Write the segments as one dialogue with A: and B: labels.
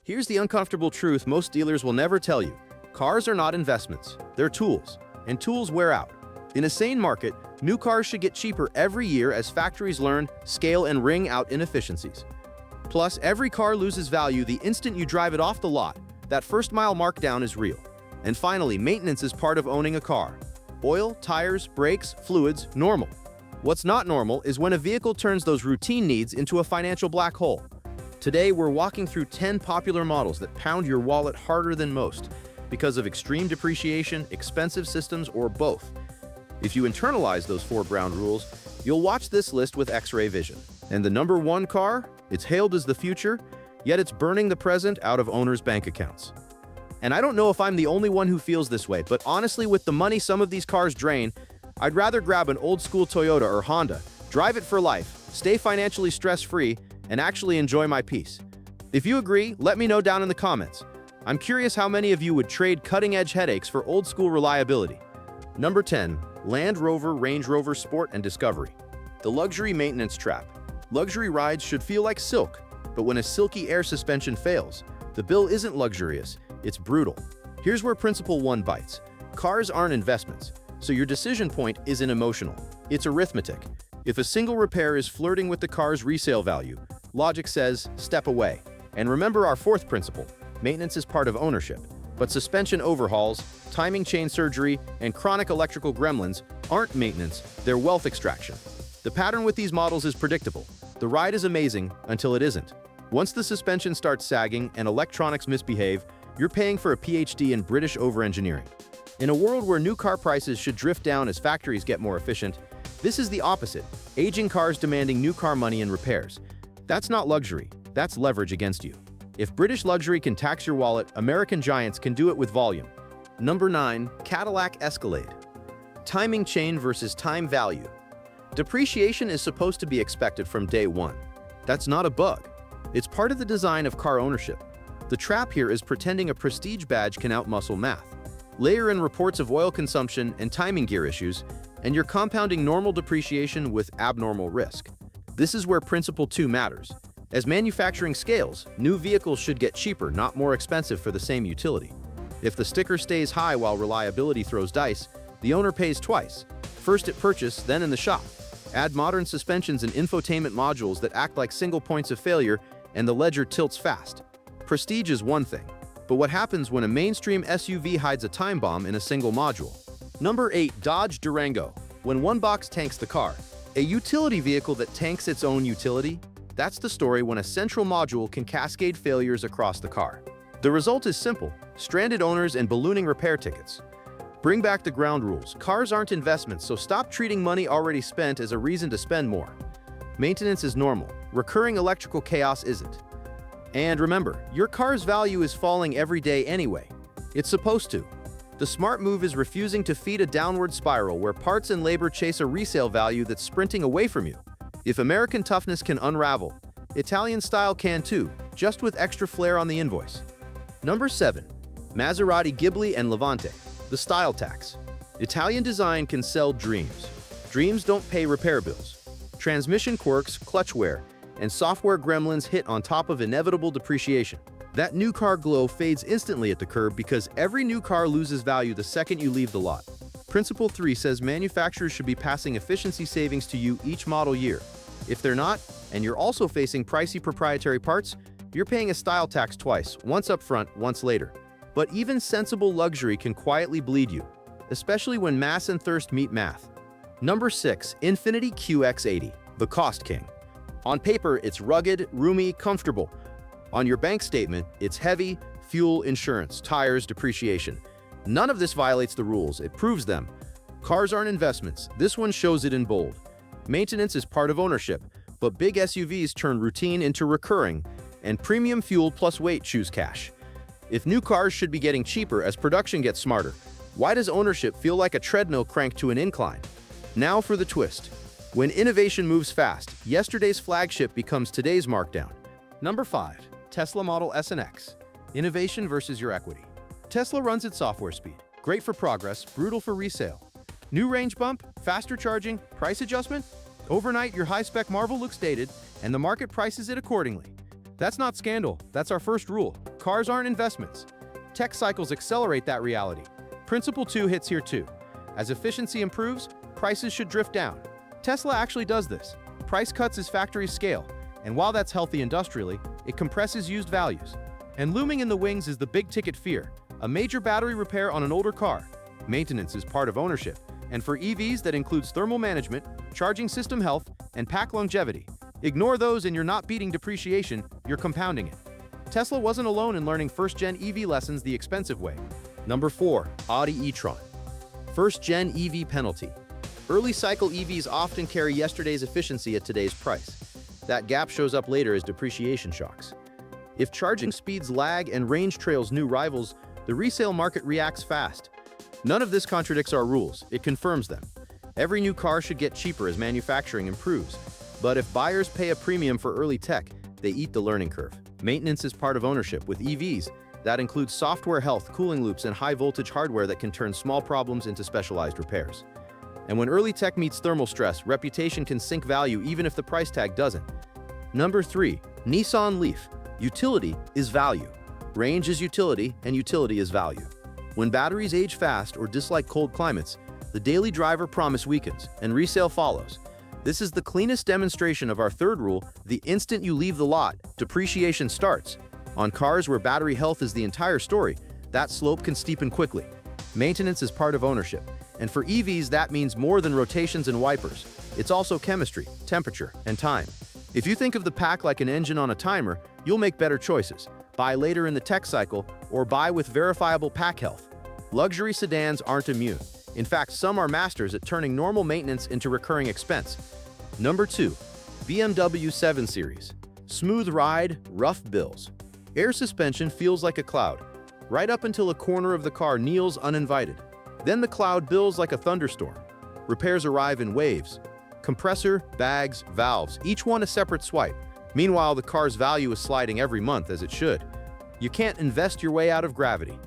A: Here's the uncomfortable truth most dealers will never tell you. Cars are not investments, they're tools, and tools wear out. In a sane market, new cars should get cheaper every year as factories learn, scale, and wring out inefficiencies. Plus, every car loses value the instant you drive it off the lot. That first-mile markdown is real. And finally, maintenance is part of owning a car. Oil, tires, brakes, fluids, normal. What's not normal is when a vehicle turns those routine needs into a financial black hole. Today, we're walking through 10 popular models that pound your wallet harder than most because of extreme depreciation, expensive systems, or both. If you internalize those 4 ground rules, you'll watch this list with X-ray vision. And the number 1 car? It's hailed as the future, yet it's burning the present out of owners' bank accounts. And I don't know if I'm the only one who feels this way, but honestly, with the money some of these cars drain, I'd rather grab an old-school Toyota or Honda, drive it for life, stay financially stress-free, and actually enjoy my peace. If you agree, let me know down in the comments. I'm curious how many of you would trade cutting-edge headaches for old-school reliability. Number 10. Land Rover, Range Rover Sport and Discovery. The luxury maintenance trap. Luxury rides should feel like silk, but when a silky air suspension fails, the bill isn't luxurious, it's brutal. Here's where Principle 1 bites. Cars aren't investments, so your decision point isn't emotional. It's arithmetic. If a single repair is flirting with the car's resale value, logic says, step away. And remember our 4th principle. Maintenance is part of ownership, but suspension overhauls, timing chain surgery, and chronic electrical gremlins aren't maintenance, they're wealth extraction. The pattern with these models is predictable. The ride is amazing until it isn't. Once the suspension starts sagging and electronics misbehave, you're paying for a PhD in British over-engineering. In a world where new car prices should drift down as factories get more efficient, this is the opposite, aging cars demanding new car money and repairs. That's not luxury, that's leverage against you. If British luxury can tax your wallet, American giants can do it with volume. Number 9. Cadillac Escalade. Timing chain versus time value. Depreciation is supposed to be expected from day one. That's not a bug. It's part of the design of car ownership. The trap here is pretending a prestige badge can outmuscle math. Layer in reports of oil consumption and timing gear issues, and you're compounding normal depreciation with abnormal risk. This is where Principle 2 matters. As manufacturing scales, new vehicles should get cheaper, not more expensive for the same utility. If the sticker stays high while reliability throws dice, the owner pays twice, first at purchase, then in the shop. Add modern suspensions and infotainment modules that act like single points of failure, and the ledger tilts fast. Prestige is one thing, but what happens when a mainstream SUV hides a time bomb in a single module? Number 8. Dodge Durango. When one box tanks the car, a utility vehicle that tanks its own utility? That's the story when a central module can cascade failures across the car. The result is simple: stranded owners and ballooning repair tickets. Bring back the ground rules. Cars aren't investments, so stop treating money already spent as a reason to spend more. Maintenance is normal. Recurring electrical chaos isn't. And remember, your car's value is falling every day anyway. It's supposed to. The smart move is refusing to feed a downward spiral where parts and labor chase a resale value that's sprinting away from you. If American toughness can unravel, Italian style can too, just with extra flair on the invoice. Number 7. Maserati Ghibli and Levante. The style tax. Italian design can sell dreams. Dreams don't pay repair bills. Transmission quirks, clutch wear, and software gremlins hit on top of inevitable depreciation. That new car glow fades instantly at the curb because every new car loses value the second you leave the lot. Principle 3 says manufacturers should be passing efficiency savings to you each model year. If they're not, and you're also facing pricey proprietary parts, you're paying a style tax twice, once up front, once later. But even sensible luxury can quietly bleed you, especially when mass and thirst meet math. Number 6. Infiniti QX80, the cost king. On paper, it's rugged, roomy, comfortable. On your bank statement, it's heavy, fuel, insurance, tires, depreciation. None of this violates the rules, it proves them. Cars aren't investments, this one shows it in bold. Maintenance is part of ownership, but big SUVs turn routine into recurring, and premium fuel plus weight choose cash. If new cars should be getting cheaper as production gets smarter, why does ownership feel like a treadmill cranked to an incline? Now for the twist. When innovation moves fast, yesterday's flagship becomes today's markdown. Number 5. Tesla Model S and X. Innovation versus your equity. Tesla runs at software speed. Great for progress, brutal for resale. New range bump, faster charging, price adjustment? Overnight, your high-spec Marvel looks dated, and the market prices it accordingly. That's not scandal, that's our first rule. Cars aren't investments. Tech cycles accelerate that reality. Principle 2 hits here too. As efficiency improves, prices should drift down. Tesla actually does this. Price cuts as factories scale, and while that's healthy industrially, it compresses used values. And looming in the wings is the big-ticket fear, a major battery repair on an older car. Maintenance is part of ownership, and for EVs that includes thermal management, charging system health, and pack longevity. Ignore those and you're not beating depreciation, you're compounding it. Tesla wasn't alone in learning first-gen EV lessons the expensive way. Number 4. Audi e-tron. First-gen EV penalty. Early cycle EVs often carry yesterday's efficiency at today's price. That gap shows up later as depreciation shocks. If charging speeds lag and range trails new rivals, the resale market reacts fast. None of this contradicts our rules, it confirms them. Every new car should get cheaper as manufacturing improves. But if buyers pay a premium for early tech, they eat the learning curve. Maintenance is part of ownership. With EVs, that includes software health, cooling loops, and high-voltage hardware that can turn small problems into specialized repairs. And when early tech meets thermal stress, reputation can sink value even if the price tag doesn't. Number 3. Nissan Leaf. Utility is value. Range is utility, and utility is value. When batteries age fast or dislike cold climates, the daily driver promise weakens, and resale follows. This is the cleanest demonstration of our third rule: the instant you leave the lot, depreciation starts. On cars where battery health is the entire story, that slope can steepen quickly. Maintenance is part of ownership, and for EVs that means more than rotations and wipers. It's also chemistry, temperature, and time. If you think of the pack like an engine on a timer, you'll make better choices. Buy later in the tech cycle, or buy with verifiable pack health. Luxury sedans aren't immune. In fact, some are masters at turning normal maintenance into recurring expense. Number 2. BMW 7 Series. Smooth ride, rough bills. Air suspension feels like a cloud, right up until a corner of the car kneels uninvited. Then the cloud bills like a thunderstorm. Repairs arrive in waves. Compressor, bags, valves, each one a separate swipe. Meanwhile, the car's value is sliding every month, as it should. You can't invest your way out of gravity.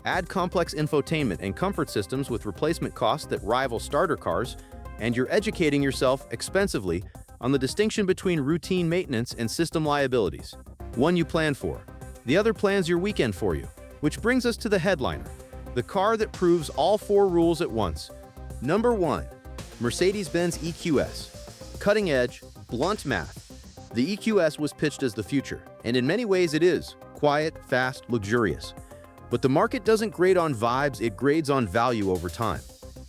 A: Add complex infotainment and comfort systems with replacement costs that rival starter cars, and you're educating yourself expensively on the distinction between routine maintenance and system liabilities. One you plan for. The other plans your weekend for you. Which brings us to the headliner, the car that proves all 4 rules at once. Number 1. Mercedes-Benz EQS. Cutting edge, blunt math. The EQS was pitched as the future, and in many ways it is. Quiet, fast, luxurious. But the market doesn't grade on vibes, it grades on value over time.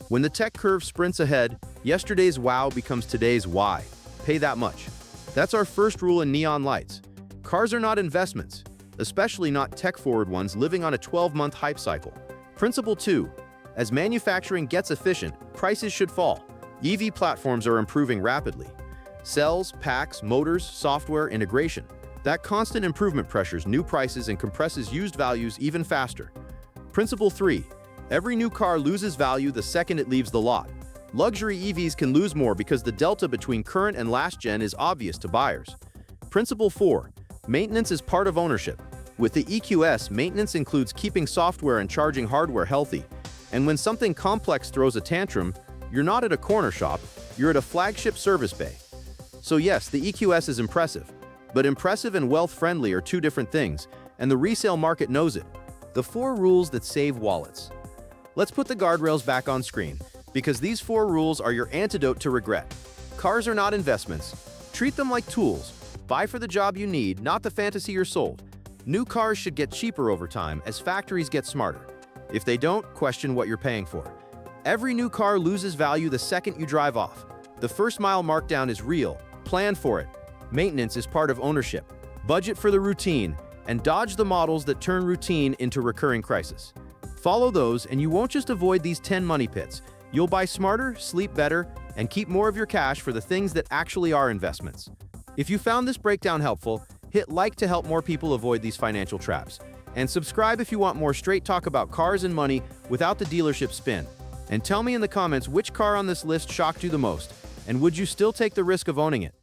A: When the tech curve sprints ahead, yesterday's wow becomes today's why. Pay that much. That's our first rule in neon lights. Cars are not investments, especially not tech-forward ones living on a 12-month hype cycle. Principle 2. As manufacturing gets efficient, prices should fall. EV platforms are improving rapidly. Cells, packs, motors, software, integration. That constant improvement pressures new prices and compresses used values even faster. Principle 3. Every new car loses value the second it leaves the lot. Luxury EVs can lose more because the delta between current and last gen is obvious to buyers. Principle 4. Maintenance is part of ownership. With the EQS, maintenance includes keeping software and charging hardware healthy. And when something complex throws a tantrum, you're not at a corner shop, you're at a flagship service bay. So yes, the EQS is impressive. But impressive and wealth-friendly are 2 different things, and the resale market knows it. The 4 rules that save wallets. Let's put the guardrails back on screen, because these 4 rules are your antidote to regret. Cars are not investments. Treat them like tools. Buy for the job you need, not the fantasy you're sold. New cars should get cheaper over time as factories get smarter. If they don't, question what you're paying for. Every new car loses value the second you drive off. The first-mile markdown is real. Plan for it. Maintenance is part of ownership. Budget for the routine, and dodge the models that turn routine into recurring crisis. Follow those, and you won't just avoid these 10 money pits. You'll buy smarter, sleep better, and keep more of your cash for the things that actually are investments. If you found this breakdown helpful, hit like to help more people avoid these financial traps. And subscribe if you want more straight talk about cars and money without the dealership spin. And tell me in the comments which car on this list shocked you the most, and would you still take the risk of owning it?